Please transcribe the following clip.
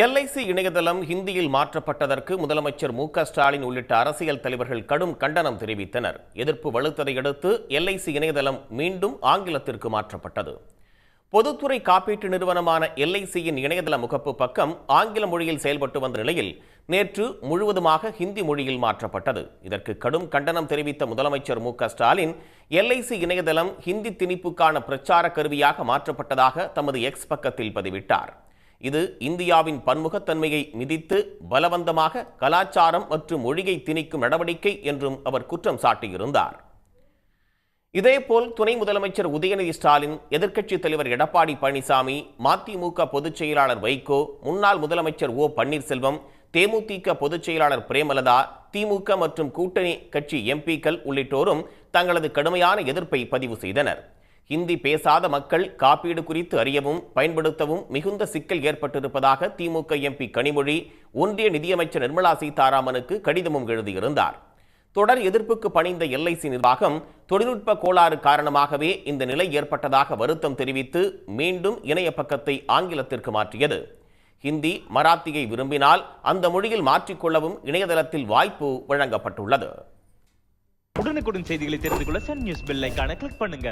LIC இணையதளம் ஹிந்தியில் மாற்றப்பட்டதற்கு முதலமைச்சர் மு.க.ஸ்டாலின் உள்ளிட்ட அரசியல் தலைவர்கள் கடும் கண்டனம் தெரிவித்தனர். எதிர்ப்பு வலுத்ததை அடுத்து எல்ஐசி இணையதளம் மீண்டும் ஆங்கிலத்திற்கு மாற்றப்பட்டது. பொதுத்துறை காப்பீட்டு நிறுவனமான எல்ஐசியின் இணையதள முகப்பு பக்கம் ஆங்கில மொழியில் செயல்பட்டு வந்த நிலையில் நேற்று முழுவதுமாக ஹிந்தி மொழியில் மாற்றப்பட்டது. இதற்கு கடும் கண்டனம் தெரிவித்த முதலமைச்சர் மு.க.ஸ்டாலின் எல்ஐசி இணையதளம் ஹிந்தி திணிப்புக்கான பிரச்சார கருவியாக மாற்றப்பட்டதாக தமது எக்ஸ் பக்கத்தில் பதிவிட்டார். இது இந்தியாவின் பன்முகத்தன்மையை மிதித்து பலவந்தமாக கலாச்சாரம் மற்றும் மொழியை திணிக்கும் நடவடிக்கை என்றும் அவர் குற்றம் சாட்டியிருந்தார். இதேபோல் துணை முதலமைச்சர் உதயநிதி ஸ்டாலின், எதிர்க்கட்சித் தலைவர் எடப்பாடி பழனிசாமி, மதிமுக பொதுச் செயலாளர் வைகோ, முன்னாள் முதலமைச்சர் ஓ பன்னீர்செல்வம், தேமுதிக பொதுச் செயலாளர் பிரேமலதா, திமுக மற்றும் கூட்டணி கட்சி எம்பிக்கள் உள்ளிட்டோரும் தங்களது கடுமையான எதிர்ப்பை பதிவு செய்தனர். ஹிந்தி பேசாத மக்கள் காப்பீடு குறித்து அறியவும் பயன்படுத்தவும் மிகுந்த சிக்கல் ஏற்பட்டிருப்பதாக திமுக எம்பி கனிமொழி ஒன்றிய நிதியமைச்சர் நிர்மலா சீதாராமனுக்கு கடிதமும் எழுதியிருந்தார். தொடர் எதிர்ப்புக்கு பணிந்த எல்ஐசி நிர்வாகம் தொழில்நுட்ப கோளாறு காரணமாகவே இந்த நிலை ஏற்பட்டதாக வருத்தம் தெரிவித்து மீண்டும் இணைய பக்கத்தை ஆங்கிலத்திற்கு மாற்றியது. ஹிந்தி, மராத்தியை விரும்பினால் அந்த மொழியில் மாற்றிக்கொள்ளவும் இணையதளத்தில் வாய்ப்பு வழங்கப்பட்டுள்ளது. உடனுக்குடன் செய்திகளை தெரிந்து கொள்ள சன் நியூஸ் பெல் ஐகானை கிளிக் பண்ணுங்க.